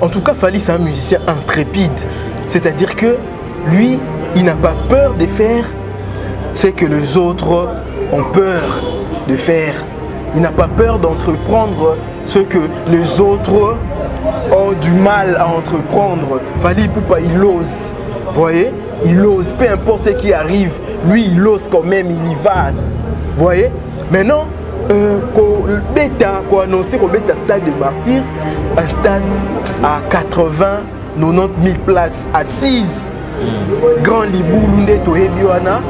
En tout cas, Fally, c'est un musicien intrépide. C'est-à-dire que lui, il n'a pas peur de faire ce que les autres ont peur de faire. Il n'a pas peur d'entreprendre ce que les autres ont du mal à entreprendre. Fally Ipupa, il ose. Vous voyez? Il ose. Peu importe ce qui arrive, lui, il ose quand même, il y va. Vous voyez? Maintenant, qu'on annonce qu'on bêta stade de Martyr, un stade à 80, 90 000 places assises. Grand Libou, Lunde, Tohebiwana.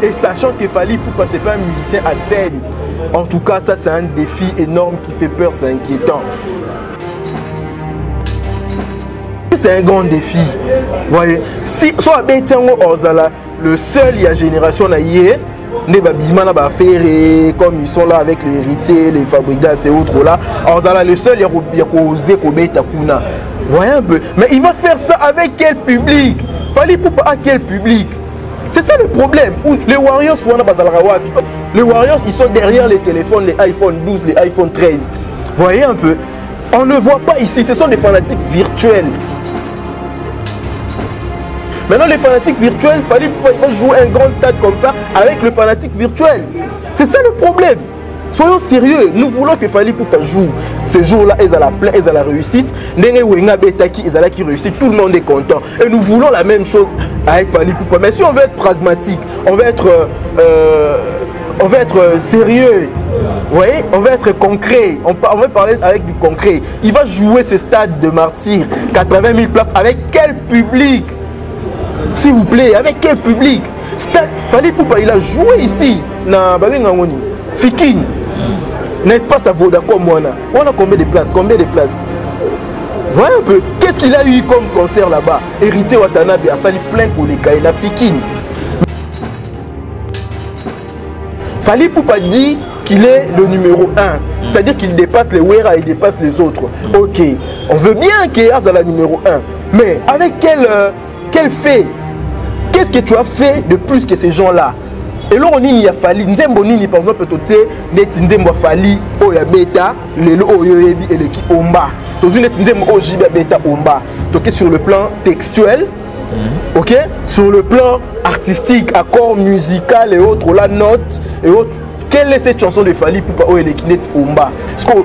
Et sachant que Fally Ipupa, c'est pas un musicien à scène. En tout cas, ça c'est un défi énorme qui fait peur, c'est inquiétant. C'est un grand défi. Vous voyez, si soit le seul il y a génération naïe, comme ils sont là avec les héritiers, les fabricants et autres là, le seul il y a osé Kuna. Voyez un peu. Mais il va faire ça avec quel public? Fally Ipupa à quel public? C'est ça le problème. Les Warriors, les Warriors, ils sont derrière les téléphones, les iPhone 12, les iPhone 13. Voyez un peu. On ne voit pas ici. Ce sont des fanatiques virtuels. Maintenant, les fanatiques virtuels, Fally Ipupa jouer un grand stade comme ça avec le fanatique virtuel. C'est ça le problème. Soyons sérieux, nous voulons que Fally Ipupa joue. Ces jours-là, ils ont la pleine, ils ont la réussite. Ils ont la qui réussit, tout le monde est content. Et nous voulons la même chose avec Fally Ipupa. Mais si on veut être pragmatique, on veut être sérieux, vous voyez, on veut être concret, on veut parler avec du concret. Il va jouer ce stade de Martyr, 80 000 places, avec quel public? S'il vous plaît, avec quel public? Fally Ipupa, il a joué ici, dans Babengangoni, Fikin. N'est-ce pas, ça vaut d'accord, moi? On a combien de places? Combien de places? Voyez un peu, qu'est-ce qu'il a eu comme concert là-bas? Héritier Watanabe a sali plein pour les cas, il a Fikin. Fally Ipupa dit qu'il est le numéro 1. C'est-à-dire qu'il dépasse les Wera, il dépasse les autres. Ok, on veut bien qu'il y ait la numéro 1. Mais avec quel fait? Qu'est-ce que tu as fait de plus que ces gens-là? Et là, on y a Fally, Nzembo Nini, par exemple, peut-être Nzembo Fally, Oya Beta, Lelo Oyoyebi et l'équipe Omba. Toujours Nzembo Ojiba Beta Omba. Donc, sur le plan textuel, ok, sur le plan artistique, accord musical et autres, la note et autres. Quelle est cette chanson de Fally Ipupa ou l'équipe Omba? Parce que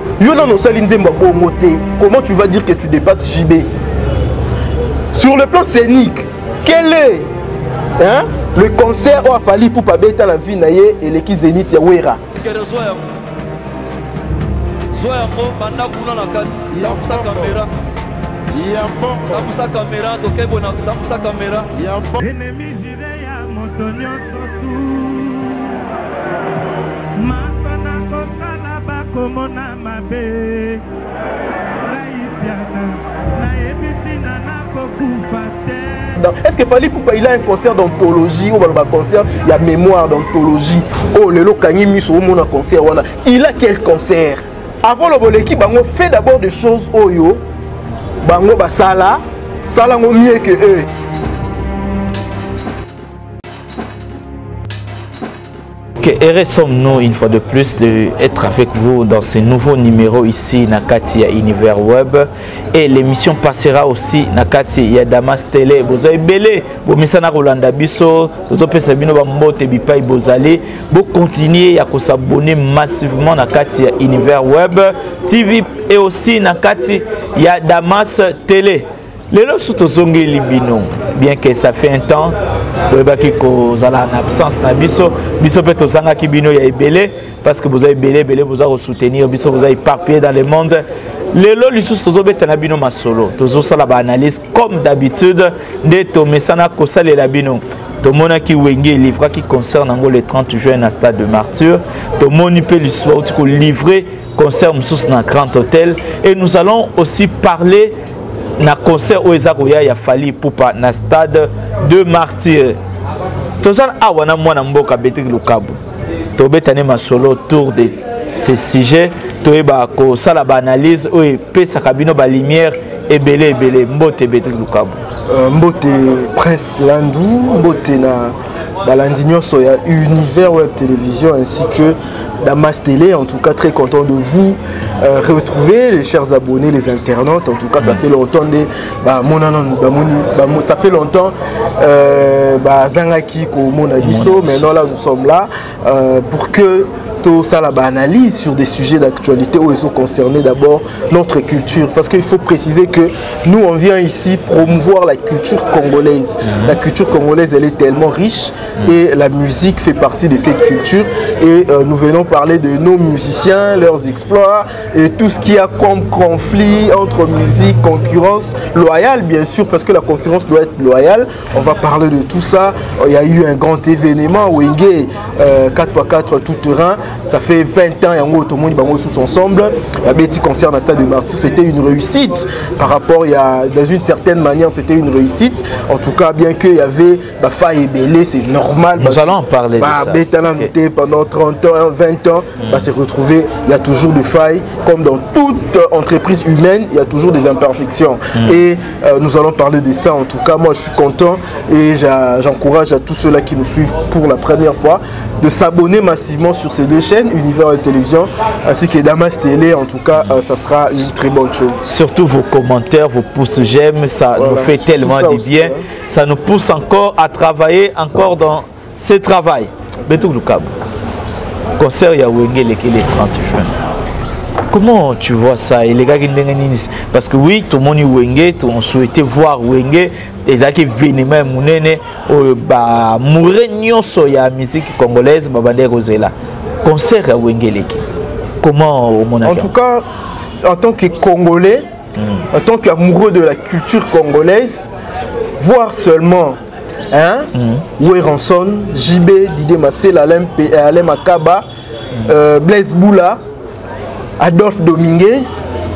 comment tu vas dire que tu dépasses JB? Sur le plan scénique, quel est le concert où Fally Ipupa beta la vie naie et l'équipe Zénith ya Wera? Est-ce que Fally Ipupa il a un concert d'anthologie ou un concert, il y a mémoire d'anthologie? Oh, le Lokani mis au monde un concert. Il a quel concert? Avant le l'équipe, Bango fait d'abord des choses oyo. Bango basala, sala mieux que eux. Heureux sommes-nous une fois de plus d'être avec vous dans ce nouveau numéro ici Nakati Univers Web, et l'émission passera aussi Nakati ya Damas Télé. Vous avez belé, vous misana Rolanda Bisso, vous avez sabino bambote bipai bozale, vous continuez à s'abonner massivement Nakati Univers Web TV et aussi Nakati ya Damas Télé. Les lots sont au libino, bien que ça fait un temps, vous avez en absence na biso, biso peut aux kibino ya belé, parce que vous avez belé, vous avez soutenir, biso vous avez éparpillé dans le monde. Les lots ils sont au bino masolo, toujours ça la analyse comme d'habitude, de tomesana kosa le labino. Tout le monde qui wenge livre qui concerne le 30 juin à Stade de Martyr, tout le monde peut l'histoire livrer concerne sous un grand hôtel, et nous allons aussi parler na concert où Ezakoya ya Fally Ipupa na Stade de Martyr. Tozan awana mwana mboka Betty Lukabu. To betane masolo autour de ces sujets, to eba ko sala ba analyse ou pesa kabino ba lumière ebele mbote Betty Lukabu. Mbote Prince Landou, mbote na Balandignon Soya, Univers Web Télévision ainsi que Damas Télé. En tout cas, très content de vous retrouver, les chers abonnés, les internautes. En tout cas, ça fait longtemps ça fait longtemps Zangaki Komo Nabiso. Maintenant là, nous sommes là pour que tout ça, la analyse sur des sujets d'actualité où ils sont concernés d'abord notre culture, parce qu'il faut préciser que nous on vient ici promouvoir la culture congolaise. La culture congolaise, elle est tellement riche et la musique fait partie de cette culture, et nous venons parler de nos musiciens, leurs exploits et tout ce qu'il y a comme conflit entre musique, concurrence loyale bien sûr, parce que la concurrence doit être loyale. On va parler de tout ça. Il y a eu un grand événement Wenge 4x4 tout terrain. Ça fait 20 ans et tout le monde est tous ensemble. La Betty concert dans le stade de Martyr, c'était une réussite. Par rapport, dans une certaine manière, c'était une réussite. En tout cas, bien qu'il y avait faille et belé, c'est normal. Nous allons en parler de ça. Okay. Pendant 30 ans, 20 ans, s'est retrouvé, il y a toujours des failles. Comme dans toute entreprise humaine, il y a toujours des imperfections. Et nous allons parler de ça. En tout cas, moi, je suis content et j'encourage à tous ceux-là qui nous suivent pour la première fois de s'abonner massivement sur ces deux chaînes, Univers et Télévision, ainsi que Damas Télé. En tout cas, ça sera une très bonne chose. Surtout vos commentaires, vos pouces j'aime, ça nous fait tellement du bien. Aussi, ça nous pousse encore à travailler encore dans ce travail. Betou Lukabu, concert Yawenge le 30 juin. Comment tu vois ça? Et les gars, parce que oui, tout le monde est Wenge, on souhaitait voir Wenge, et ça qui vient même mounene, mourir soya musique congolaise, babade Rosela. Concert à Wenge. Comment au mon En tout cas, en tant que Congolais, en tant qu'amoureux de la culture congolaise, voir seulement Weranson, JB, Didier Massel, Alain Makaba, Blaise Boula, Adolphe Dominguez,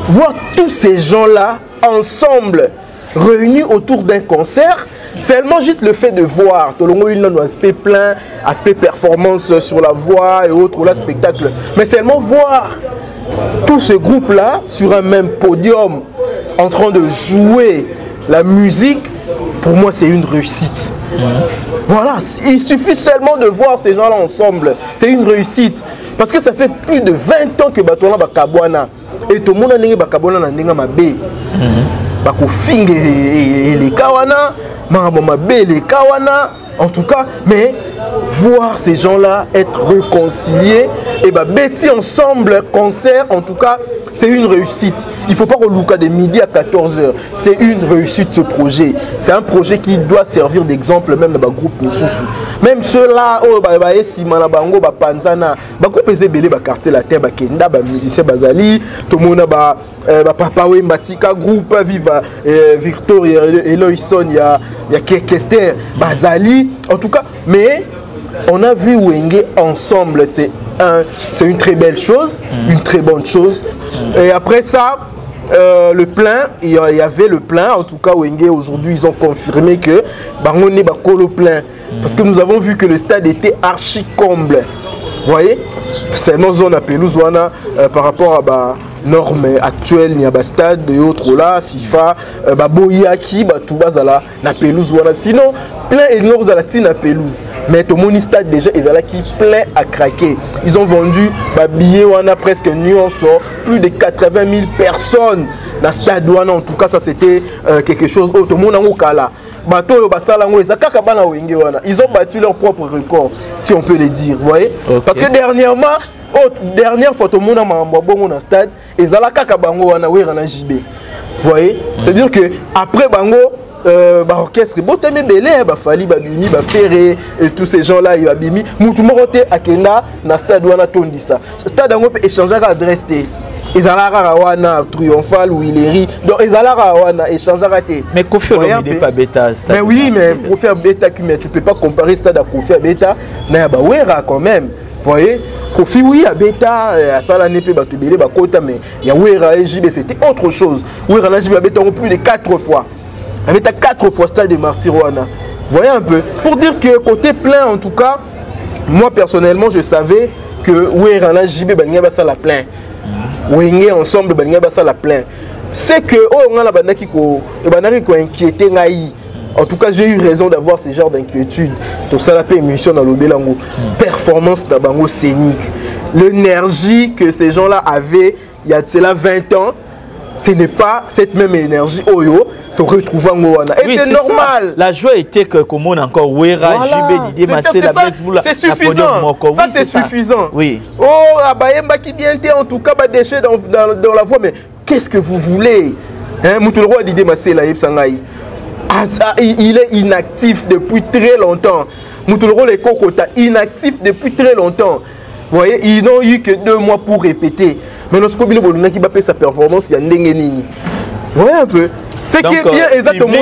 voir tous ces gens-là ensemble, réunis autour d'un concert, seulement juste le fait de voir, tout le monde a un aspect plein, aspect performance sur la voix et autres, là, spectacle, mais seulement voir tout ce groupe-là sur un même podium, en train de jouer la musique, pour moi c'est une réussite. Voilà, il suffit seulement de voir ces gens-là ensemble, c'est une réussite. Parce que ça fait plus de 20 ans que Batouana Bakabwana et tout le monde a dit Bakabwana na nenga mabe. Bakofinge les kawana, mabe les kawana, en tout cas, mais voir ces gens-là être réconciliés et bêtis ensemble, concert, en tout cas, c'est une réussite. Il ne faut pas relouquer de midi à 14 h. C'est une réussite ce projet. C'est un projet qui doit servir d'exemple même dans le groupe Nisusu. Même ceux-là, groupe Ezebele, quartier la terre, Kenda, musicien Bazali, tout le monde a Papa Wembatika, groupe Viva, Victoria, Eloïson, il y a Kester, Bazali, en tout cas, mais on a vu Wenge ensemble, c'est une très belle chose, une très bonne chose. Et après ça, le plein, il y avait le plein, en tout cas Wenge aujourd'hui ils ont confirmé que on est le plein, parce que nous avons vu que le stade était archi comble. Vous voyez, c'est nos zones à pelouse par rapport à normes actuelles, il y a des stades et autres là, FIFA, Boyaki, tout bazala na pelouse sinon plein et nous à la pelouse. Mais tout le monde stade déjà ils allaient qui plein à craquer. Ils ont vendu billets on a presque plus de 80 000 personnes dans le stade en tout cas ça c'était quelque chose tout le monde en Okala. Ils ont battu leur propre record, si on peut le dire, vous voyez. Okay. Parce que dernière fois, tout le monde a dans le stade, ils ont JB. Vous voyez. C'est-à-dire qu'après Bango, l'orchestre, Fali, Babimi, Ferré, et tous ces gens-là, ils Babimi, Moutoumorote, Akenda, dans le stade, on a tout dit ça. Le stade, on peut échanger à adresse. Ils ont la triomphal ou Hilary. Donc ils ont la échange à thé. Mais Kofi Olomide n'est pas bêta. Mais oui, mais Kofi Beta, mais tu ne peux pas comparer stade à Kofi Beta. Mais Wera quand même. Vous voyez, Kofi oui à Beta, à Salané, Batubele, Bakota, mais il y a Wera et JB, c'était autre chose. Wera et JB Beta ont plus de 4 fois. Beta 4 fois stade de Martirouana. Vous voyez un peu. Pour dire que côté plein, en tout cas, moi personnellement, je savais que Wera et JB Banyaba ça la plein. Wenge ensemble, ça la plein. C'est que on a la bandaki ko inquiété ngai. En tout cas, j'ai eu raison d'avoir ce genre d'inquiétude. Tout ça, la émission dans le Bélango. Performance d'Abango scénique. L'énergie que ces gens-là avaient il y a cela 20 ans, ce n'est pas cette même énergie. Oyo, te retrouves en Gowana. Et oui, c'est normal. Ça. La joie était que comme on encore Wera, JB, Didier Massé, la baseball. C'est suffisant. Ça, c'est suffisant. Oui. Oh, Abayemba qui bien était, en tout cas, déchet dans la voie. Mais qu'est-ce que vous voulez? Moutoulo Didier Massé, la Yepsangaï. Il est inactif depuis très longtemps. Moutoulo les Kokota, inactif depuis très longtemps. Vous voyez, ils n'ont eu que 2 mois pour répéter. Mais lorsqu'on a qui va payer sa performance, il y a Ndengenini. Vous voyez un peu? Ce qui est bien exactement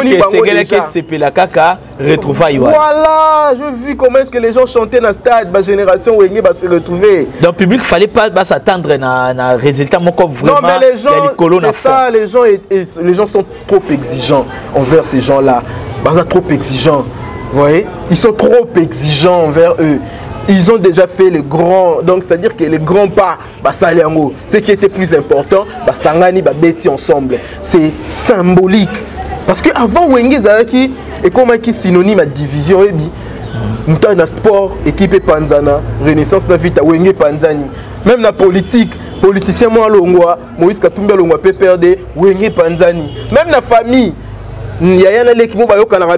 voilà, je vis comment est-ce que les gens chantaient dans le stade, ma génération où ils se retrouver. Dans le public, il ne fallait pas s'attendre à un résultat vraiment. Non, mais les gens, c'est ça, les gens sont trop exigeants envers ces gens-là. Ils sont trop exigeants. Vous voyez? Ils sont trop exigeants envers eux. Ils ont déjà fait les grands, donc c'est-à-dire que les grands pas, ce qui était plus important, Sangani, Beti ensemble. C'est symbolique. Parce qu'avant, Wenge Zalaki est comme un synonyme à division. Nous avons un sport, équipe Panzana, Renaissance Navita, Wenge Panzani. Même la politique, politicien Longwa, Moïse Katumba Longwa, PPRD, Wenge Panzani. Même la famille. Il y a un équipe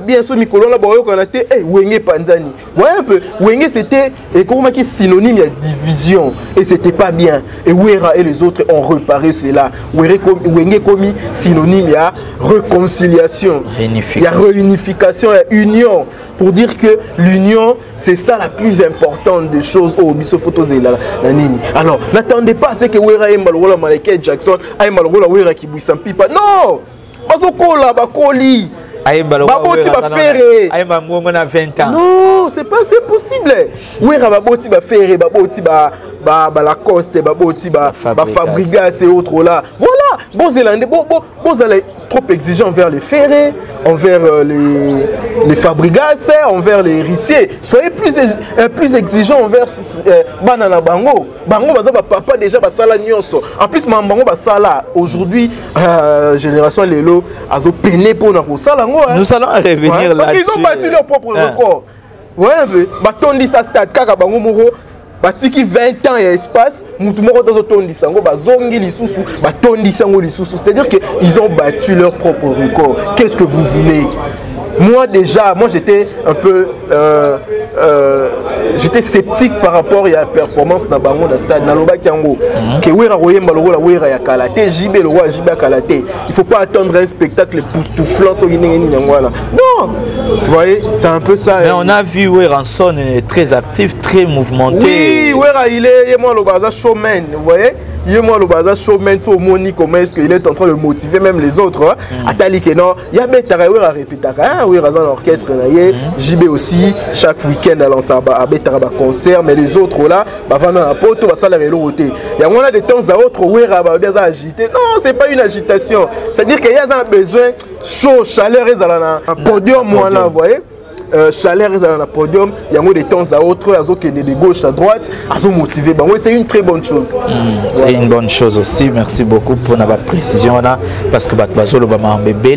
bien sûr Mikolo la Wenge Panzani. Voyez un peu, Wenge c'était synonyme de division et c'était pas bien. Et Wera et les autres ont réparé cela. Wenge comme synonyme de réconciliation, il y a réunification, il y a union. Pour dire que l'union, c'est ça la plus importante des choses au biso photos et la nini. Alors, n'attendez pas à ce que Wera et Malrola Maleke Jackson aille Malrola Wera qui bouille sans pipa. Non! Bazokola bakoli baboti bafere ayeba ngongo na 20 ans. Non, c'est possible. Wera baboti bafere baboti ba Lacoste baboti ba Fabrigas et autres là. Voilà, vous allez trop exigeant envers les ferrés, envers les Fabrigas, envers les héritiers. Soyez plus exigeant envers Banana Bango. Bango baza papa déjà basala nyonso. En plus Bango basala aujourd'hui génération lelo azo peiner pour na kosala. Nous allons revenir là. Parce qu'ils ont battu leur propre record. Ouais, batondi sa stade kaka bango moko batiki 20 ans et espace, mutu moko dans tondi sango bazongi lisusu, batondi sango lisusu. C'est-à-dire que ils ont battu leur propre record. Qu'est-ce que vous voulez? Moi déjà, j'étais un peu j'étais sceptique par rapport à la performance dans Bango dans stade Naloba Kiango que Wera Royemba Lola Wera ya Kalate JB le roi JB Kalate. Il faut pas attendre un spectacle époustouflant sur voilà. Non. Vous voyez, c'est un peu ça. Mais on a vu Weranson est très actif, très mouvementé. Oui, Wera il est moi le bazar showman, vous voyez? Il est moi le bazar showman sur Moni, comment est-ce qu'il est en train de motiver même les autres. Atali que non, il y a Betara Wera répétaka, Wera dans l'orchestre JB aussi chaque week-end à l'ensaba à Betara concert, mais les autres là, vendre la poto, ça la véloté. Il y a de temps à autre Wera bien agité. Non, c'est pas une agitation. C'est-à-dire qu'il y a un besoin chaud, chaleur et un podium moi là, vous voyez? Chaleur est dans le podium, il y a de temps à autre, de gauche à droite, motivé. C'est une très bonne chose. C'est une bonne chose aussi. Merci beaucoup pour la précision là, parce que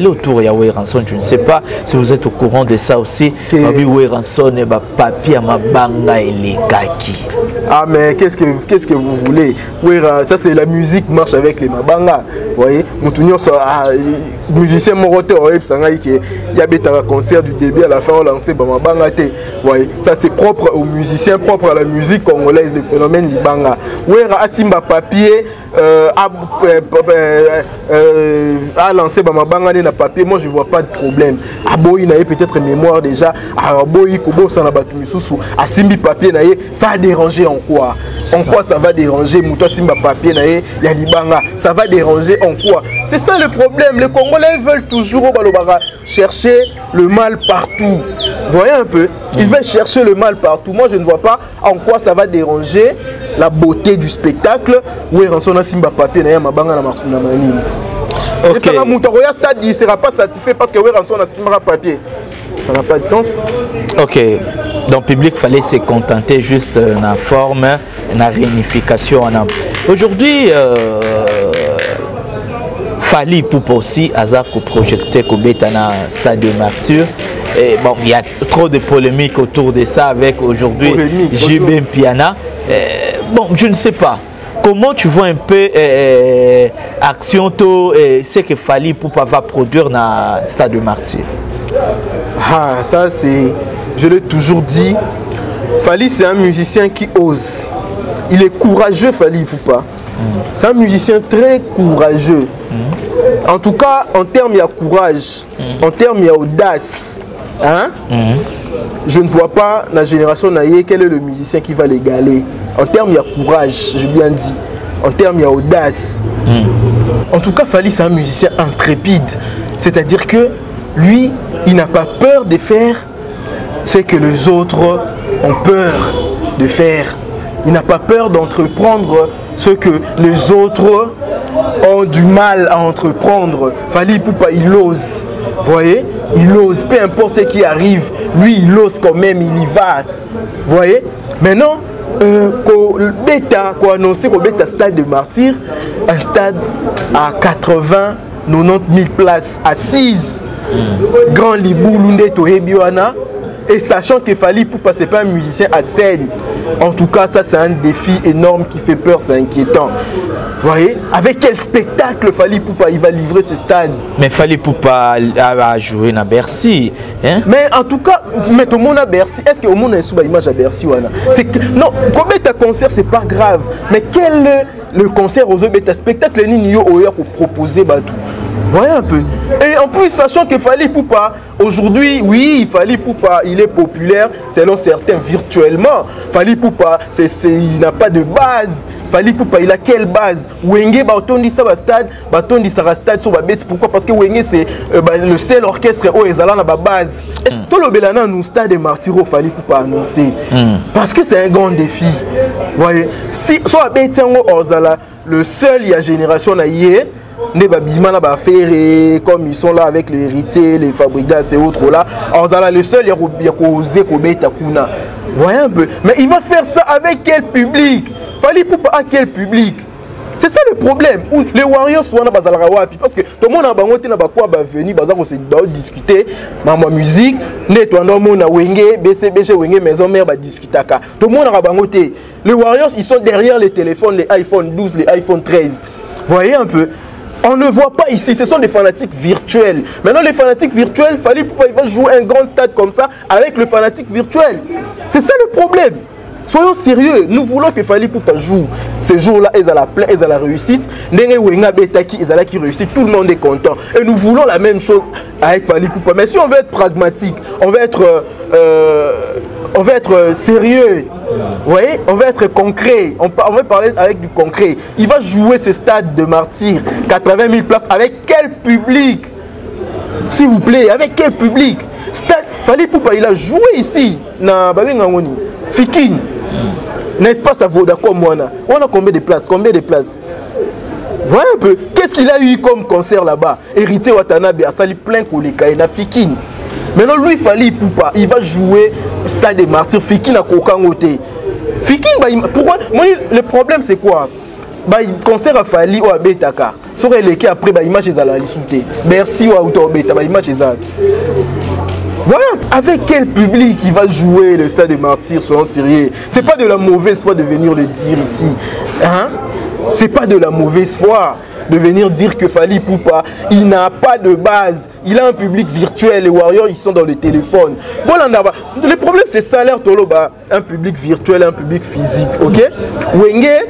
autour de Weranson, je ne sais pas si vous êtes au courant de ça aussi. Weranson et papier à ma banga et les kaki. Ah mais qu'est-ce que vous voulez? Ça c'est la musique marche avec les mabanga. Vous voyez, musicien moroteur, il y a un concert du début à la fin on lance. Ouais, ça c'est propre aux musiciens, propre à la musique congolaise, le phénomène libanga. Wera asimba papier a lancé Bamabanga na papier, moi je vois pas de problème. Aboyi na peut-être mémoire déjà, Aboyi Kobo Sanabatu Misusu, asimbi papier na ça a dérangé en quoi? En quoi ça va déranger? Mouto simba papier na ya libanga, ça va déranger en quoi? C'est ça le problème, les Congolais veulent toujours au balobara chercher le mal partout. Vous voyez un peu, ils veulent chercher le mal partout. Moi, je ne vois pas en quoi ça va déranger la beauté du spectacle. Où est Ranson Simba Papier, il ne sera pas satisfait parce que Ranson Simba Papier. Ça n'a pas de sens. Ok, donc le public fallait se contenter juste de la forme, de la réunification. Aujourd'hui, Fally Ipupa aussi aza ko projecter ko beta na stade de Martyr. Et bon, il y a trop de polémiques autour de ça avec aujourd'hui JB Mpiana. Bon, je ne sais pas. Comment tu vois un peu action ce que Fally Ipupa va produire dans le stade de Martyr? Ah, ça c'est, je l'ai toujours dit, Fally c'est un musicien qui ose. Il est courageux, Fally Ipupa. C'est un musicien très courageux. En tout cas, en termes il y a courage, en termes il y a audace. Hein? Je ne vois pas la génération naïe quel est le musicien qui va l'égaler. En termes il y a courage, j'ai bien dit. En termes il y a audace. En tout cas, Fally c'est un musicien intrépide. C'est-à-dire que lui, il n'a pas peur de faire ce que les autres ont peur de faire. Il n'a pas peur d'entreprendre ce que les autres ont du mal à entreprendre. Fally Ipupa, il ose. Vous voyez? Il ose. Peu importe ce qui arrive, lui, il ose quand même, il y va. Vous voyez? Maintenant, qu'on annonce qu'au Beta Stade de Martyr, un stade à 80, 90 000 places assises. Grand Libou, Lunde, Tohebiwana. Et sachant que Fally Ipupa, ce n'est pas un musicien à scène. En tout cas, ça c'est un défi énorme qui fait peur, c'est inquiétant. Vous voyez? Avec quel spectacle Fally Ipupa il va livrer ce stade? Mais Fally Ipupa a joué à Bercy. Hein? Mais en tout cas, tout le monde à Bercy. Est-ce que le monde a une image à Bercy? Non, combien de concert, c'est pas grave. Mais quel est le concert aux autres spectacle pour proposer tout? Voyez un peu. Et en plus, sachant que Fally Ipupa, aujourd'hui, oui, Fally Ipupa, il est populaire, selon certains, virtuellement. Fally Ipupa, il n'a pas de base. Fally Ipupa, il a quelle base? Wenge, Batondi, ça va stade, Batondi, ça va stade sur la bête. Pourquoi? Parce que Wenge, c'est le seul orchestre où ils ont la base. Tout le Belana, nous, stade de Martyro, Fally Ipupa annoncé. Parce que c'est un grand défi. Voyez, si, soit la bête, le seul, il y a génération naïe. Comme ils sont là avec les héritiers, les fabricants et autres là, le seul il y a causé Kuna. Voyez un peu. Mais il va faire ça avec quel public? Fally Ipupa à quel public? C'est ça le problème. Les Warriors sont là parce que tout le monde a venir discuter ma musique, maison mère discuter. Tout le monde a les Warriors ils sont derrière les téléphones, les iPhone 12, les iPhone 13. Voyez un peu. On ne voit pas ici, ce sont des fanatiques virtuels. Maintenant, les fanatiques virtuels, Fally Ipupa, il va jouer un grand stade comme ça avec le fanatique virtuel. C'est ça le problème. Soyons sérieux, nous voulons que Fally Ipupa joue. Ces jours-là, ils ont la pleine, ils ont la réussite. Qui réussit, tout le monde est content. Et nous voulons la même chose avec Fally Ipupa. Mais si on veut être pragmatique, on veut être sérieux, vous voyez, on va être concret, on va parler avec du concret. Il va jouer ce stade de Martyr, 80 000 places, avec quel public? S'il vous plaît, avec quel public? Stade, Fally Ipupa, il a joué ici, na Babengangoni, Fikine, n'est-ce pas, ça vaut d'accord, moi, on a combien de places? Combien de places? Voyez un peu, qu'est-ce qu'il a eu comme concert là-bas? Héritier Watanabe, a sali plein Koleka, na Fikine. Maintenant, lui, Fally Ipupa, il va jouer stade de Martyr, Fikine à Kokangote. Fikine, pourquoi? Le problème, c'est quoi? Concert à Fally ou à Betaka. Sur les cas après, image est à la lisouté. Merci ou à Beta, image est à. Voilà, avec quel public il va jouer le stade de Martyr, soyons sérieux. C'est pas de la mauvaise foi de venir le dire ici. Hein? C'est pas de la mauvaise foi de venir dire que Fally Ipupa, il n'a pas de base. Il a un public virtuel. Les Warriors, ils sont dans le téléphone. Bon, le problème, c'est salaire Toloba. Un public virtuel, un public physique. Ok? Wenge,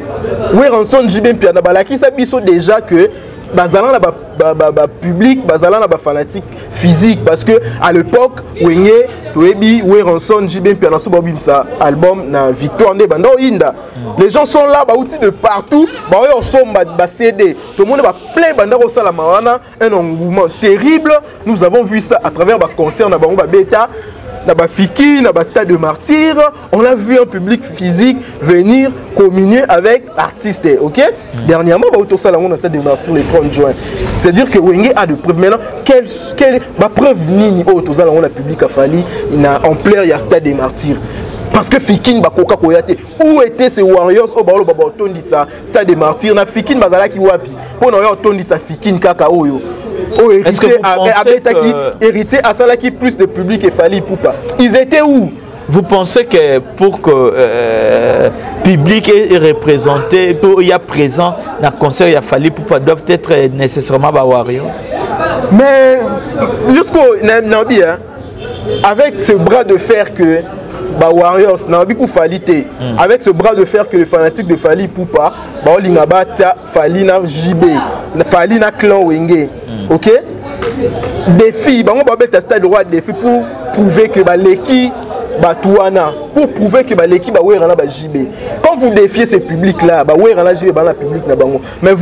Weranson, Jibem Pianabala, qui s'habille déjà que bazalan na public, bazalan na fanatique physique. Parce que à l'époque, Wenge, Toebi, Weranson, Jibem Pianaso, Babimsa, album, na Victoire de Bando Inda. Les gens sont là, outils de partout, ils sont CD. Tout le monde va plein Bandaro Salamarana, un engouement terrible. Nous avons vu ça à travers le concert na Bamba Beta, na Fiki, na Stade de Martyr. On a vu un public physique venir communier avec artistes. Ok? Dernièrement, autour ça, on a Stade de Martyr le 30 juin. C'est-à-dire que Wenge a de preuves. Maintenant, quelle preuve nini autour ça, on a public à Fally, il a en plein, il y a Stade de Martyr. Parce que Fikin Bakoka Koyate, où étaient ces Warriors au Balo Baba Tondisa, Stade des Martyrs, na Fikin Bazala ki wapi, pour nous Tondisa Fikin Kaka Oyo. Est-ce que vous pensez que... hérité à Salaki plus de public et Fali Poupa. Ils étaient où? Vous pensez que pour que public est représenté, pour y a présent dans le concert, il a fallu pour doivent être nécessairement Warriors? Mais jusqu'au Nabi, avec ce bras de fer que Warriors, avec ce bras de fer que les fanatiques de Fali Poupa, Fali na JB, Fali na clan Wenge, ok? Défi, stade roi défi pour prouver que l'équipe Batouana, pour prouver que l'équipe ba JB. Quand vous défiez ce public là, mais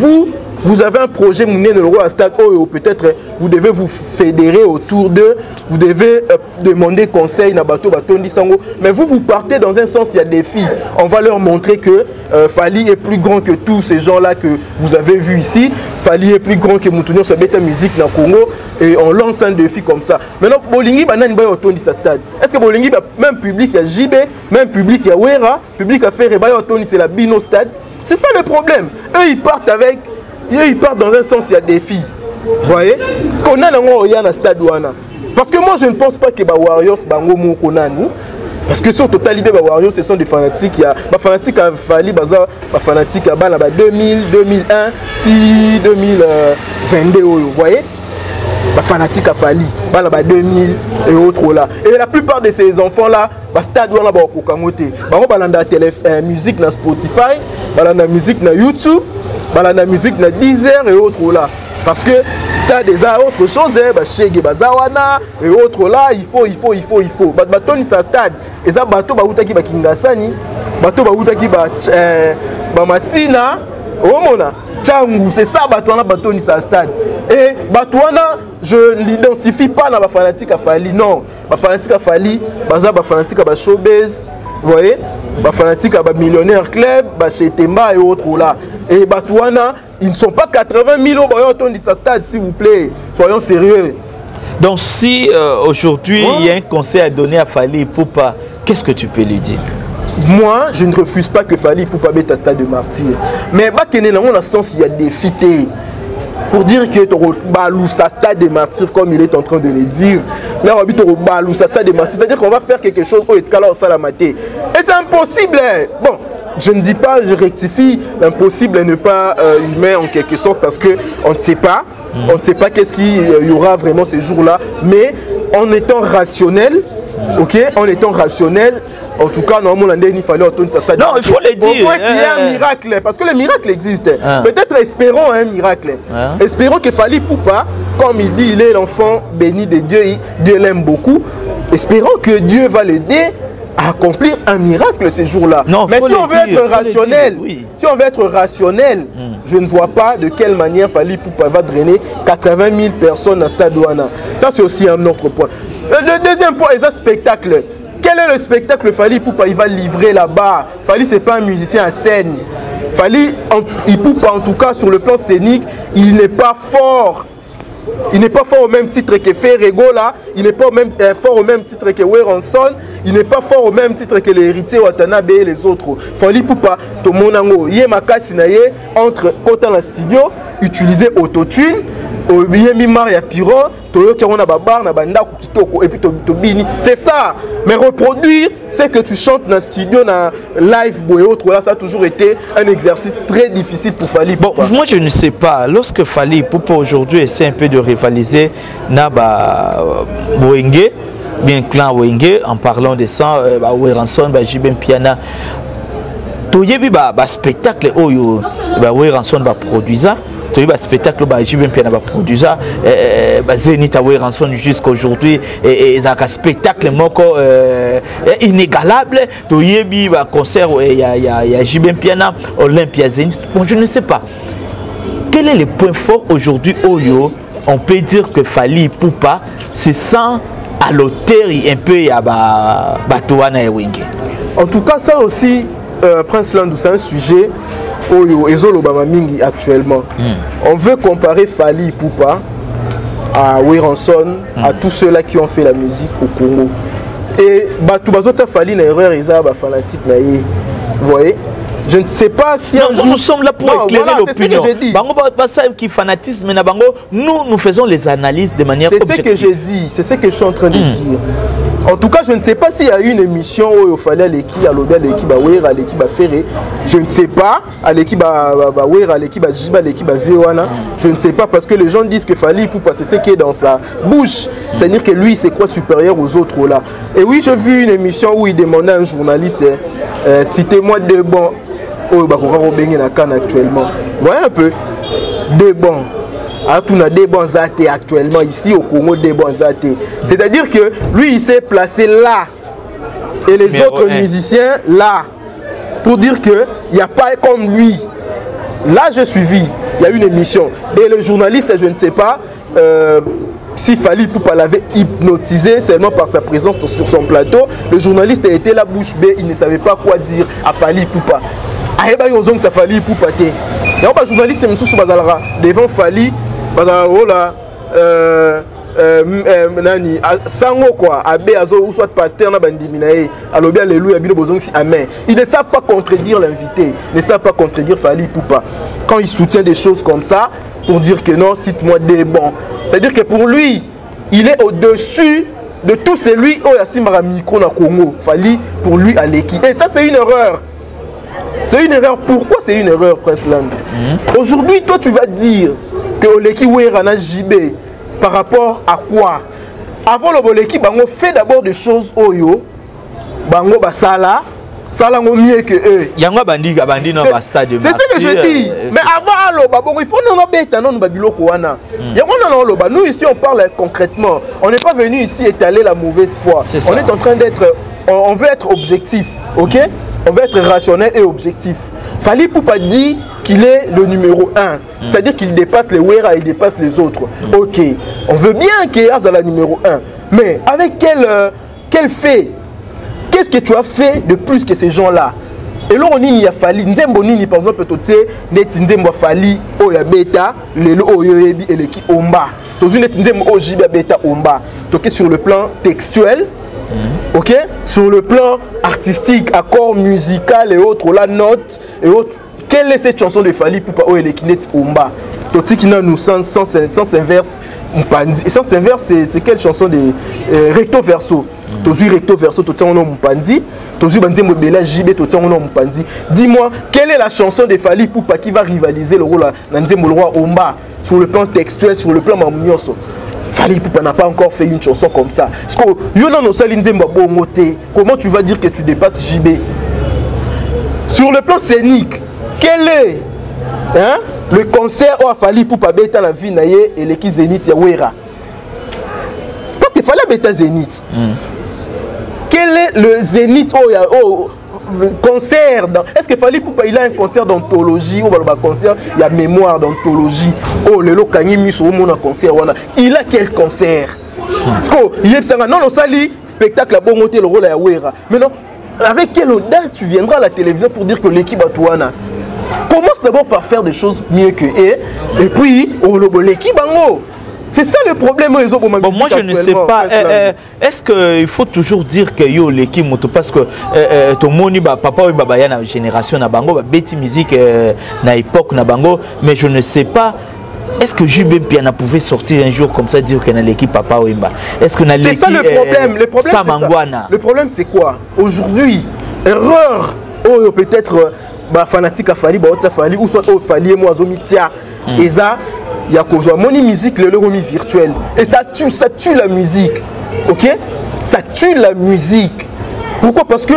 vous avez un projet mené de roi à stade où peut-être vous devez vous fédérer autour d'eux, vous devez demander conseil na bateau batondi sango, mais vous partez dans un sens, il y a des filles. On va leur montrer que Fali est plus grand que tous ces gens-là que vous avez vus ici. Fali est plus grand que Moutounio Sabeta Musique na Congo et on lance un défi comme ça. Maintenant, Bolingi banane ba otondi sa stade. Est-ce que Bolingi même public il y a JB, même public il y a Wera, public a fait ba otondi c'est la Bino stade. C'est ça le problème. Eux ils partent avec ils partent dans un sens, il y a des filles. Vous voyez? Parce qu'on a un stade. Parce que moi, je ne pense pas que les Warriors, parce que sur Totalité, les Warriors, ce sont des fanatiques. Il y a des fanatiques à Fali, des fanatiques à 2000, 2001, 2022. Vous voyez? Les fanatiques à Fali, 2000 et autres là. Et la plupart de ces enfants-là, le stade où on a la musique dans Spotify, la musique dans YouTube. La musique na Deezer et autres là parce que stade des autre chose Shege Bazawana et autres là il faut bateau ni sa stade et ça bateau bautaki ba Kingasani bateau bautaki ba Masina omona Tchangu c'est ça bateau ni sa stade et bateauana je l'identifie pas dans ba fanatique à Fali non ba fanatique à Fali baza ba fanatique à ba Showbiz. Vous voyez, les fanatiques à Millionnaire Club, chez Temba et autres là. Et Batouana, ils ne sont pas 80 000 au de sa stade, s'il vous plaît. Soyons sérieux. Donc, si aujourd'hui il y a un conseil à donner à Fali Poupa, qu'est-ce que tu peux lui dire? Moi, je ne refuse pas que Fali Poupa mette un stade de martyr. Mais dans mon sens, il y a des fités. Pour dire que tu balou sa stade des martyrs comme il est en train de le dire. Là, on va balou sa stade des martyrs. C'est-à-dire qu'on va faire quelque chose au Etkala au Salamate. Et c'est impossible. Bon, je ne dis pas, je rectifie. L'impossible n'est pas humain en quelque sorte parce qu'on ne sait pas. On ne sait pas qu'est-ce qu'il y aura vraiment ces jours-là. Mais en étant rationnel, ok, en étant rationnel, en tout cas, normalement, il fallait autour de sa stade. Non, il faut le dire. Au moins qu'il y ait un miracle, parce que le miracle existe. Peut-être espérons un miracle. Espérons que Fali Poupa, comme il dit, il est l'enfant béni de Dieu, Dieu l'aime beaucoup. Espérons que Dieu va l'aider à accomplir un miracle ces jours-là. Mais si on veut être rationnel, si on veut être rationnel, je ne vois pas de quelle manière Fali Poupa va drainer 80 000 personnes à Stade Douana. Ça, c'est aussi un autre point. Le deuxième point, c'est un spectacle. Quel est le spectacle Fali Poupa il va livrer là-bas? Fali, c'est pas un musicien à scène. Fali, Poupa, en tout cas, sur le plan scénique, il n'est pas fort. Il n'est pas fort au même titre que Ferrego là. Il n'est pas fort au même titre que Weranson. Il n'est pas fort au même titre que l'héritier Watanabe et les autres. Fali Poupa, tout le monde entre côté dans le studio, utiliser autotune. C'est ça. Mais reproduire, c'est que tu chantes dans le studio, dans live et autres, là, ça a toujours été un exercice très difficile pour Fali Poupa. Bon, moi je ne sais pas. Lorsque Fali Poupa aujourd'hui essaie un peu de rivaliser Naba Wenge, bien clan Wenge, en parlant de ça, Weranson, Jibem Piana, Toyebi spectacle Oyo, Weranson produisa. Tu as un spectacle, j'ai bien produit Zénith Weranson jusqu'à aujourd'hui et un spectacle inégalable. Tu as un concert, il y a Jibem Piana, Olympia Zénith. Bon, je ne sais pas. Quel est le point fort aujourd'hui, Oyo? On peut dire que Fali Poupa se sent à l'auteur un peu à Batouana et Wenge. En tout cas, ça aussi, Prince Landou, c'est un sujet. Mingi actuellement. On veut comparer Fali Poupa à Weranson, à tous ceux-là qui ont fait la musique au Congo. Et tout bazo ça fallait une erreur ils a fanatique na yé. Vous voyez? Je ne sais pas si un jour nous sommes là pour éclairer l'opinion. Nous faisons les analyses de manière objective. C'est ce que j'ai dit, c'est ce que je suis en train de dire. En tout cas, je ne sais pas s'il y a eu une émission où il fallait l'équipe à l'obé, l'équipe à Ouera, l'équipe à Ferré. Je ne sais pas, à l'équipe à Ouera, l'équipe à Jiba, l'équipe à Véoana. Je ne sais pas parce que les gens disent que Fali Poupa, c'est ce qui est dans sa bouche. C'est-à-dire que lui, il se croit supérieur aux autres là. Et oui, j'ai vu une émission où il demandait à un journaliste, citez-moi deux bons. Oh, actuellement. Voyez un peu. Des bons. On a des bons athées actuellement ici au Congo, des bons athées. C'est-à-dire que lui, il s'est placé là. Et les autres musiciens là. Pour dire qu'il n'y a pas comme lui. Là, j'ai suivi. Il y a une émission. Et le journaliste, je ne sais pas si Fali Poupa l'avait hypnotisé seulement par sa présence sur son plateau. Le journaliste a été la bouche bée. Il ne savait pas quoi dire à Fali Poupa. Aïba yozong sa Fali Poupa te. Il y a un journaliste qui bazalara devant Fali bazala ola nani sango quoi abe azo ou soit pasteur na bandimi na ye alobi alléluia bino bozong si amen. Ils ne savent pas contredire l'invité, ils ne savent pas contredire Fali Poupa quand il soutient des choses comme ça pour dire que non, cite-moi des bons. C'est-à-dire que pour lui, il est au-dessus de tout celui où Yassimara micro na Congo. Fali pour lui à l'équipe. Et ça c'est une erreur. C'est une erreur. Pourquoi c'est une erreur, Prince Land? Aujourd'hui, toi, tu vas dire que Oleki Ouerana JB, par rapport à quoi? Avant le Oleki, Bango fait d'abord des choses Oyo, Bango Basala, Sala mieux que eux. C'est ce que je dis. Mais avant, il faut nous bêta non babiloko wana. Nous ici on parle concrètement. On n'est pas venu ici étaler la mauvaise foi. On est en train d'être, on veut être objectif, ok? On veut être rationnel et objectif. Fali Poupa dit qu'il est le numéro 1. C'est-à-dire qu'il dépasse les Ouera, il dépasse les autres. Ok, on veut bien qu'il y ait la numéro 1. Mais avec quel fait? Qu'est-ce que tu as fait de plus que ces gens-là? Et là, on y a Fali. Nzembo Nini, par exemple, tu sais, Nzembo Fali, Oya Beta, Lelo Oyoebi et l'équipe Omba. Tu sais, Nzembo Ojiba Beta Omba. Tu es sur le plan textuel. Ok, sur le plan artistique, accord musical et autres, la note et autres. Quelle est cette chanson de Fali Poupa ou Elekinet Omba? Toti qui n'a nous sans inverse Mpanzi. Et sans inverse, c'est quelle chanson de recto verso? Tozu recto verso, Toti on a Mpanzi. Tozu Banzi Mobela JB, Toti on a Mpanzi. Dis-moi, quelle est la chanson de Fali Poupa qui va rivaliser le rôle Nanze Molroi Omba sur le plan textuel, sur le plan mamunioso? Fali Poupa n'a pas encore fait une chanson comme ça. Parce que comment tu vas dire que tu dépasses JB? Sur le plan scénique, quel est le concert où Fali Poupa bêta la vie naïe et l'équipe Zénith Yawera? Parce qu'il fallait bêta Zénith. Quel est le Zénith concert? Est-ce que Fali Poupa il a un concert d'anthologie ou un concert, il y a mémoire d'anthologie? Oh, le Lokani mis au monde un concert. Il a quel concert? Parce qu'il y a non, sali spectacle à bon côté le rôle à Ouera. Mais non, avec quelle audace tu viendras à la télévision pour dire que l'équipe a Touana? Commence d'abord par faire des choses mieux que eux. Et puis, l'équipe en haut. C'est ça le problème. Bon, moi, je ne sais pas. Est-ce qu'il faut toujours dire que yo l'équipe moto parce que ton moni papa ou baba ya na génération na bango beti musique na époque na bango, mais je ne sais pas. Est-ce que JB Piana pouvait sortir un jour comme ça dire que dans l'équipe papa ou imba? Est-ce que na l'équipe? C'est ça le problème. Le problème, le problème c'est quoi? Aujourd'hui, erreur. Oh peut-être fanatique à Fali, Fali ou soit Fali et moi Zomitia. Et ça. Il y a cause moni musique le romi virtuel et ça tue la musique. OK? Ça tue la musique. Pourquoi? Parce que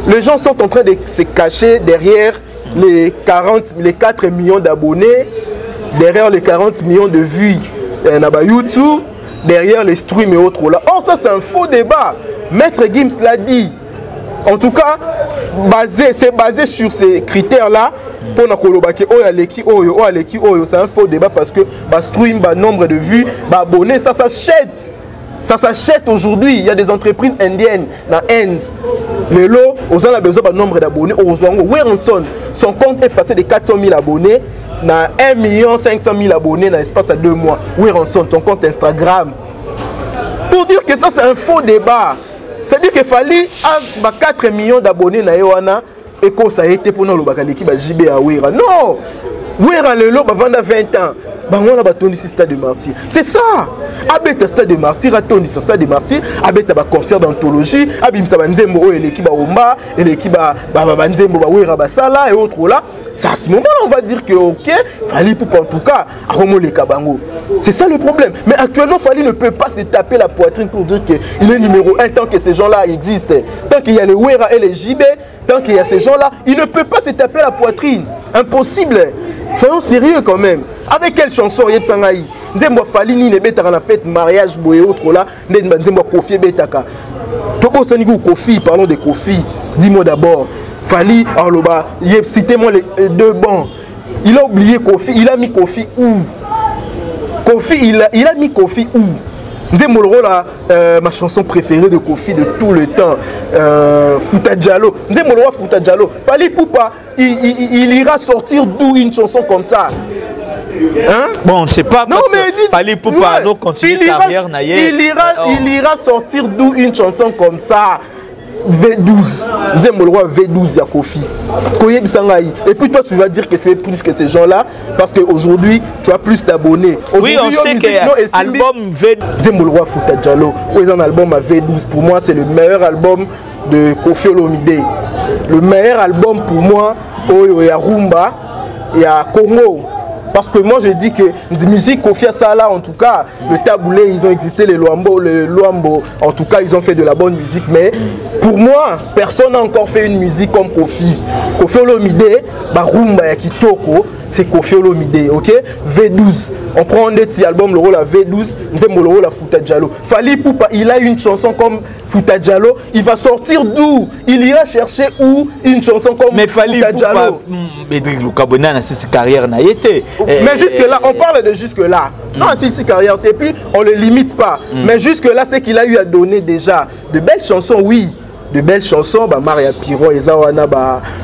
les gens sont en train de se cacher derrière les 4 millions d'abonnés, derrière les 40 millions de vues sur YouTube, derrière les streams et autres là. Oh, ça c'est un faux débat. Maître Gims l'a dit. En tout cas, c'est basé sur ces critères-là. Pour c'est un faux débat parce que stream, nombre de vues, abonnés, ça s'achète. Ça s'achète aujourd'hui. Il y a des entreprises indiennes, dans Ends. Le lot, on a besoin d'un nombre d'abonnés. Werenson, son compte est passé de 400 000 abonnés à 1 500 000 abonnés dans l'espace de 2 mois. Werenson, ton compte Instagram. Pour dire que ça, c'est un faux débat. C'est-à-dire qu'il fallait 4 millions d'abonnés na Yoana et que ça a été pour nous l'équipe à JB à Ouira. Non! Ouira le lot va 20 ans. On a battu ce stade de martyr. C'est ça! Abeta stade de martyr, attendu ce stade de martyr, abeta ba concert d'anthologie, abim sa banzembo et l'équipe à Omba, et l'équipe à banzembo ba Ouira basala et autres là. C'est à ce moment-là on va dire que ok, Fally Ipupa en tout cas a remonté Kabango. C'est ça le problème. Mais actuellement Fally ne peut pas se taper la poitrine pour dire qu'il est numéro 1 tant que ces gens-là existent. Tant qu'il y a les Ouira et les JB, tant qu'il y a ces gens-là, il ne peut pas se taper la poitrine. Impossible. Soyons sérieux quand même. Avec quelle chanson Yeb Sangaï Nzembo Fally ni nebeta na fête mariage boye autre là, Nzembo Kofi betaka. Tobo Sanigo Kofi, parlons de Kofi. Dis-moi d'abord, Fally, alors bah, citez-moi les 2 bancs. Il a oublié Kofi, il a mis Kofi où? Kofi, il a mis Kofi où? Nzembo là, ma chanson préférée de Kofi de tout le temps, Fouta Diallo. Nzembo Fouta Diallo. Fally Ipupa, il ira sortir d'où une chanson comme ça? Hein? Bon, je sais pas. Non, mais Fally Ipupa ouais, continuer carrière il ira sortir d'où une chanson comme ça? V12. V12 ya Kofi. Et puis toi tu vas dire que tu es plus que ces gens-là parce qu'aujourd'hui tu as plus d'abonnés. Oui, on sait que l'album V12 Fouta Diallo, un album à V12 pour moi c'est le meilleur album de Koffi Olomide. Le meilleur album pour moi il y a Rumba, il y a Congo. Parce que moi je dis que la musique Kofi Asala, en tout cas, le Taboulé, ils ont existé, les Luambo, en tout cas ils ont fait de la bonne musique. Mais pour moi, personne n'a encore fait une musique comme Kofi. Koffi Olomide, Rumba Yakitoko, c'est Koffi Olomide, ok? V12, on prend un petit album, le rôle à V12, le rôle à Fouta Diallo. Fally Ipupa, il a une chanson comme Fouta Diallo, il va sortir d'où? Il ira chercher où une chanson comme Fouta Diallo? Mais c'est carrière n'a été. Mais jusque-là, on parle de jusque-là. Non, c'est carrière, et puis on ne le limite pas. Mais jusque-là, c'est qu'il a eu à donner déjà de belles chansons, oui. De belles chansons, Maria Piro, Ezawana,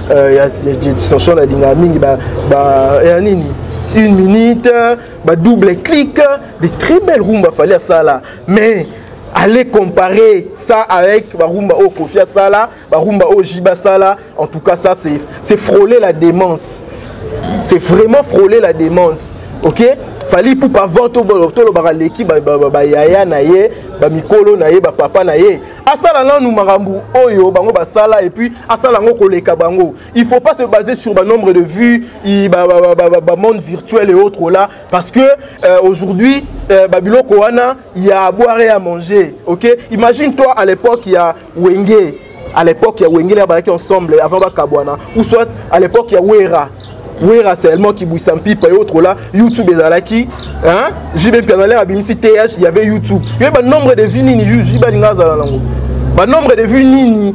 des chansons de dynamique, une minute, double clic, des très belles rumbas, fallait ça là. Mais allez comparer ça avec rumba au Kofi Asala, rumba au Jiba Sala, en tout cas ça c'est frôler la démence. C'est vraiment frôler la démence. Ok? Fally Ipupa vanto l'équipe yaya naye, mikolo naye, papa naye. Asala nan nous marambu oyo bango basala et puis asala ngo koleka bango. Il faut pas se baser sur le nombre de vues, monde virtuel et autres là parce que aujourd'hui Babiloko wana il y a à boire et à manger. OK? Imagine toi à l'époque il y a Wenge. À l'époque il y a Wenge là qui ensemble avant Bakabwana ou soit à l'époque il y a Wera. Wera c'est seulement qui bouille sans pipe et autres là, YouTube est là qui hein, JB Pianale abimisi TH, il y avait YouTube. Il y avait un nombre de vues nini JB Lingaza lango. Ba nombre de vues nini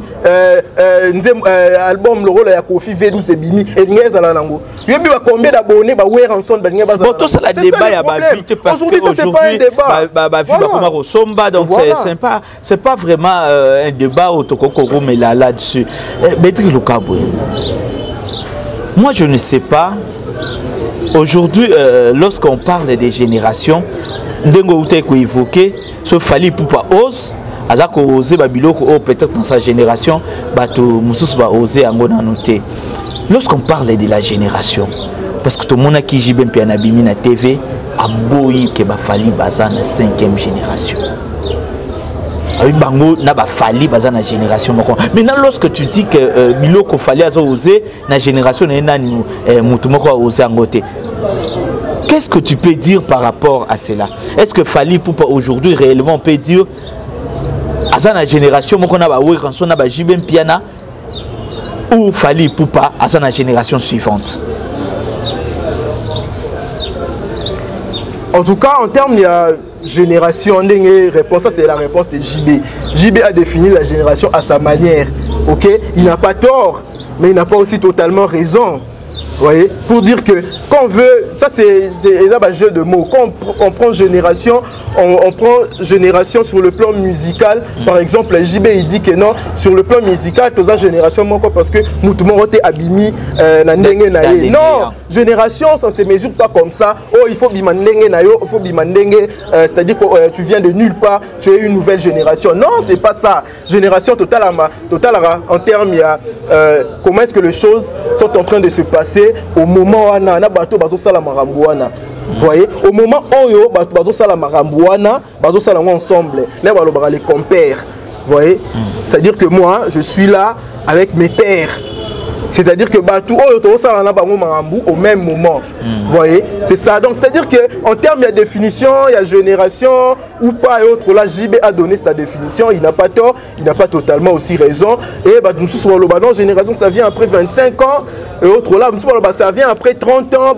album le rôle ya Kofi V12 et Bini et Lingaza lango. Il y avait combien d'abonnés ba Wera ensemble ba Lingaza. Bon tout ça la débat ya ba vite parce que aujourd'hui c'est pas un débat. Ba vie ba koma Somba donc c'est pas vraiment un débat au Tokoko mais là-dessus. Bétri Lukabwe. Moi, je ne sais pas. Aujourd'hui, lorsqu'on parle des générations, Ndengo Uteko évoqué, ce Fally Ipupa ose, alors qu'on ose Babiloko, peut-être dans sa génération, Bato Moussous va oser Angona noter. Lorsqu'on parle de la génération, parce que tout le monde qui joue bien Pianabimi na TV, a boyi que Fally baza na 5e génération. Bango n'a pas fallu dans la génération. Maintenant, lorsque tu dis que Biloko fallait oser, la génération n'est pas osé en côté. Qu'est-ce que tu peux dire par rapport à cela? Est-ce que Fally Ipupa aujourd'hui réellement peut dire à la génération piana ou Fally Ipupa à la génération suivante? En tout cas, en termes de génération, réponse, ça c'est la réponse de JB. JB a défini la génération à sa manière. Ok? Il n'a pas tort, mais il n'a pas aussi totalement raison. Vous voyez? Pour dire que quand on veut, ça c'est un jeu de mots. Quand on prend génération, on prend génération sur le plan musical. Par exemple, JB il dit que non, sur le plan musical, tu as génération parce que tout le monde est abîmé. Non, génération, ça ne se mesure pas comme ça. Oh, il faut bimandenge nayo, il faut bimandenge, c'est-à-dire que tu viens de nulle part, tu es une nouvelle génération. Non, c'est pas ça. Génération totale en termes, comment est-ce que les choses sont en train de se passer au moment où on a bateau sala marambouana. Vous voyez, au moment où bateau sala marambouana, bateau sala ensemble, là on les compère. Vous voyez, c'est-à-dire que moi, je suis là avec mes pères. C'est-à-dire que tout au même moment. Vous voyez, c'est ça. Donc, c'est-à-dire qu'en termes de définition, il y a génération ou pas et autres. Là, JB a donné sa définition. Il n'a pas tort, il n'a pas totalement aussi raison. Et non, génération, ça vient après 25 ans et autres. Là, ça vient après 30 ans.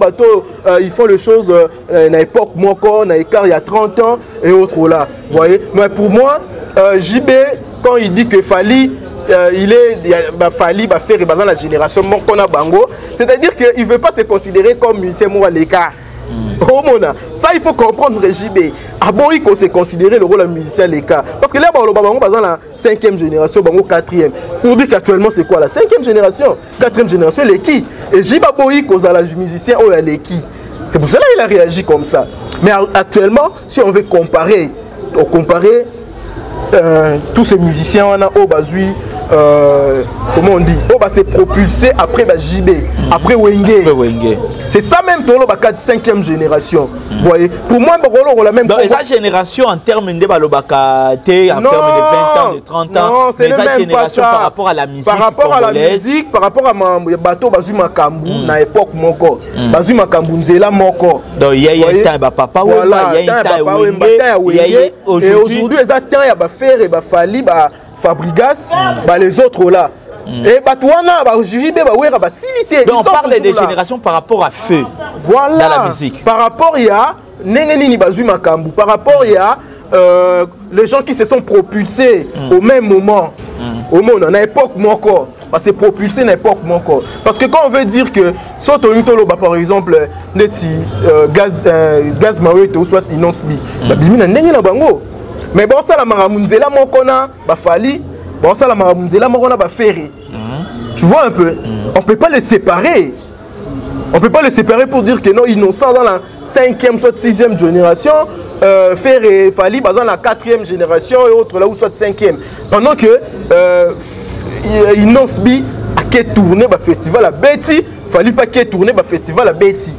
Ils font les choses à l'époque, il y a 30 ans et autres. Là. Vous voyez, mais pour moi, JB, quand il dit que Fali, il fallu faire la génération bango, c'est-à-dire qu'il ne veut pas se considérer comme musicien l'écart. Ça il faut comprendre JB. Il faut se considérer le rôle de musicien l'écart. Parce que là, la 5e génération, 4e. Pour dire qu'actuellement c'est quoi la 5e génération, 4e génération, les qui. Et JB cause la musicien les qui. C'est pour cela qu'il a réagi comme ça. Mais actuellement, si on veut comparer, tous ces musiciens on a au Bazui, comment on dit, c'est propulsé après JB, après Wenge. C'est ça même dans la 5e génération. Vous voyez, pour moi on a la même. Dans la génération en termes de balobakate, en termes de 20 ans, de 30 ans, non, c'est la même génération par rapport à la musique. Par rapport à la musique, par rapport à bateau Bazui Makambu, na époque moko, Bazui Makambu nzela moko. Donc il y a un temps papa voilà, il y a un temps et aujourd'hui les attends il y a faire et Fali Fabrigas, les autres là. Et Batouana, JB, on parle des générations par rapport à feu. Voilà. Dans la musique. Par rapport, il y a Neneni Bazui Makambu. Par rapport, il y a les gens qui se sont propulsés au même moment. Au monde, à l'époque, mon corps. C'est propulsé à l'époque, mon corps. Parce que quand on veut dire que, soit par exemple, Gaz Maoué, soit Inosbi, mais bon, ça la maramunzela mokona ba Fali, bon ça la maramunzela mokona ba Ferré. Tu vois un peu, on peut pas les séparer. On peut pas les séparer pour dire que non, innocent dans la 5e soit 6e génération, Ferré, Fali dans la 4e génération et autres là où soit 5e. Pendant que Inosbi a qu'à tourner ba festival à Betty, Fali pas qu'à tourner ba festival à Betty.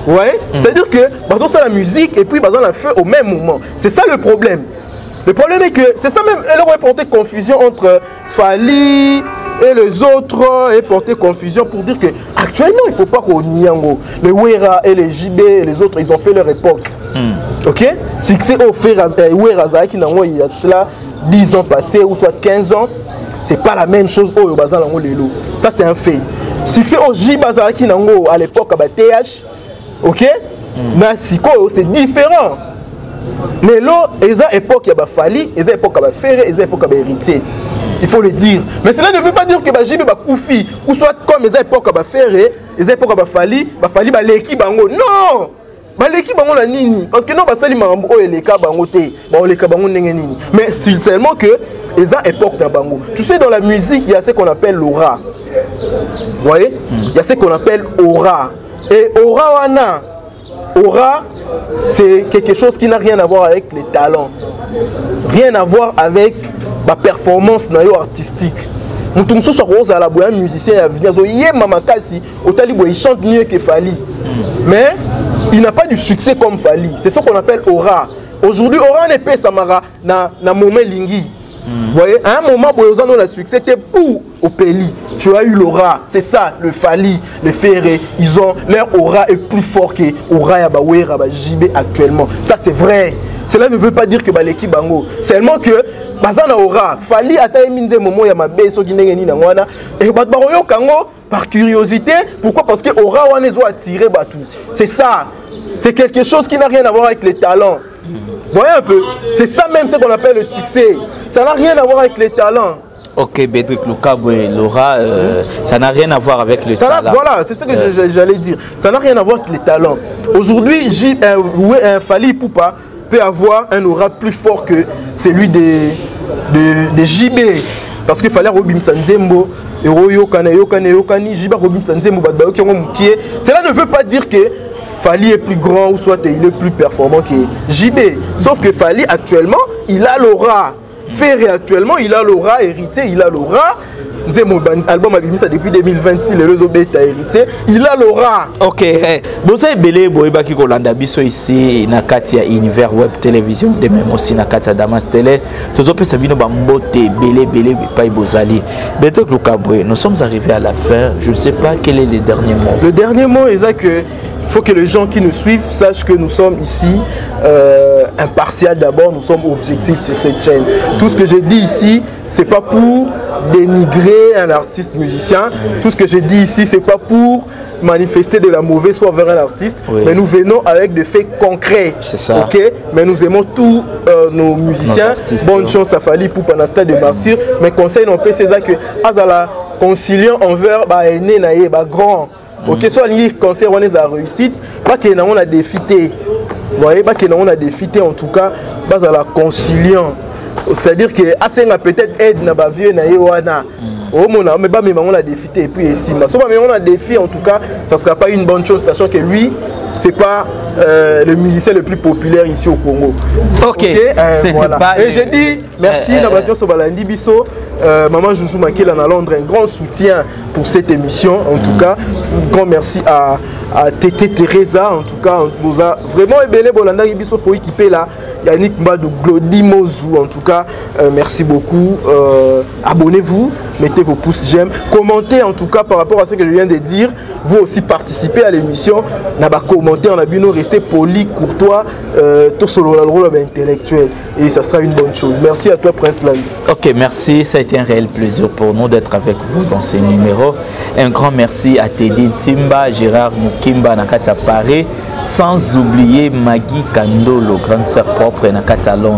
Ouais, c'est-à-dire que dans ça la musique et puis dans la feu au même moment. C'est ça le problème. Le problème est que c'est ça même, elle aurait porté confusion entre Fali et les autres, et porté confusion pour dire que actuellement il ne faut pas qu'on y ait les Wera et les JB et les autres, ils ont fait leur époque. Ok? Succès au Wera qui n'a pas il y a cela 10 ans passés ou soit 15 ans, c'est pas la même chose au Bazan Lelo. Ça c'est un fait. Succès au JB qui n'a pas à l'époque à TH, ok? Mais c'est différent. Les lots, ils ont époque à Fali, ils ont époque à Ferré, ils ont époque à héritier. Il faut le dire. Mais cela ne veut pas dire que JB va Koufi, ou soit comme ils ont époque à Ferré, ils ont époque à Fali va l'équipe bango. Non! L'équipe bango la nini. Parce que non, Sali Marambo et les cas bango te, les cas bango nini. Mais c'est seulement que ils ont époque dans bango. Tu sais, dans la musique, il y a ce qu'on appelle l'aura. Vous voyez? Il y a ce qu'on appelle aura. Et aura wana. Aura, c'est quelque chose qui n'a rien à voir avec les talents. Rien à voir avec la performance artistique. Un musicien il chante mieux que Fali. Mais il n'a pas du succès comme Fali. C'est ce qu'on appelle aura. Aujourd'hui, aura n'est pas Samara na moment lingi. Vous voyez, à un moment, on a succès, c'était pour Opélie. Tu as eu l'aura, c'est ça, le Fali, le Ferré. Ils ont leur aura est plus fort que aura Yabawera, JB actuellement. Ça, c'est vrai. Cela ne veut pas dire que l'équipe bango. Seulement que, Bazana aura, Fali a taillé minze momo Yamabe, so Guinéeni Nangwana. Et Batbaroyo Kango, par curiosité, pourquoi? Parce que aura Wanezo a tiré Batou. C'est ça. C'est quelque chose qui n'a rien à voir avec les talents. Vous voyez un peu? C'est ça même ce qu'on appelle le succès. Ça n'a rien à voir avec les talents. Ok, Bédrick Lukabo et Laura, ça n'a rien à voir avec le talent. Voilà, c'est ce que j'allais dire. Ça n'a rien à voir avec les talents. Aujourd'hui, Fally Ipupa peut avoir un aura plus fort que celui de JB. Parce que Fally Robin Sanzembo, Yokani, JB Robin Sanzembo, cela ne veut pas dire que Fally est plus grand ou soit il est plus performant que JB. Sauf que Fally actuellement, il a l'aura. Ferré actuellement, il a l'aura, hérité, il a l'aura. Mon album a mis ça depuis 2026, le réseau bêta hérité, il a l'aura. Ok, vous savez, Belé, Boyba qui Kolanda Biso ici, Nakati à Univers Web Télévision, de même aussi Nakati à Damas Télé, tous autres Sabino Bambote, Belé, Paï Bozali. Bédrick Lukabo, nous sommes arrivés à la fin, je ne sais pas quel est le dernier mot. Le dernier mot est que il faut que les gens qui nous suivent sachent que nous sommes ici impartial d'abord, nous sommes objectifs sur cette chaîne. Tout ce que j'ai dit ici, c'est pas pour dénigrer un artiste musicien. Tout ce que j'ai dit ici, c'est pas pour manifester de la mauvaise foi vers un artiste, mais nous venons avec des faits concrets. C'est ça. Ok, mais nous aimons tous nos musiciens. Artistes, bonne chance à Fally Ipupa dans le stade de martyr. Mais conseil non c'est ça que Azala conciliant envers aîné naïe grand. Ok, soit les conseils on les a réussite, pas que on a défité. Vous voyez, pas que on a défité en tout cas, à la conciliant. C'est-à-dire que Asenga peut-être aide na ba vieux naïe wana. Oh mon mais pas même on a défité et puis ici. Mais on a défi en tout cas, ça sera pas une bonne chose sachant que lui c'est pas le musicien le plus populaire ici au Congo. Ok, voilà. Et j'ai dit merci Nabatio Sobalandi Bisso, Maman Joujou Makela à Londres, un grand soutien pour cette émission. En tout cas, un grand merci à Tété Teresa. En tout cas, vous a vraiment ébélé Bolanda Bisso, faut équiper là. Yannick Mbadou, Glody Mozou. En tout cas, merci beaucoup. Abonnez-vous, mettez vos pouces j'aime, commentez en tout cas par rapport à ce que je viens de dire. Vous aussi participez à l'émission. N'a-ba commenter, on a bien resté poli, courtois, tout solo le rôle intellectuel. Et ça sera une bonne chose. Merci à toi, Prince Land. Ok, merci. Ça a été un réel plaisir pour nous d'être avec vous dans ces numéros. Un grand merci à Teddy Timba, Gérard Mukimba, Nakata Paris, sans oublier Maggie Kandolo, grande sœur propre, Nakata Londres.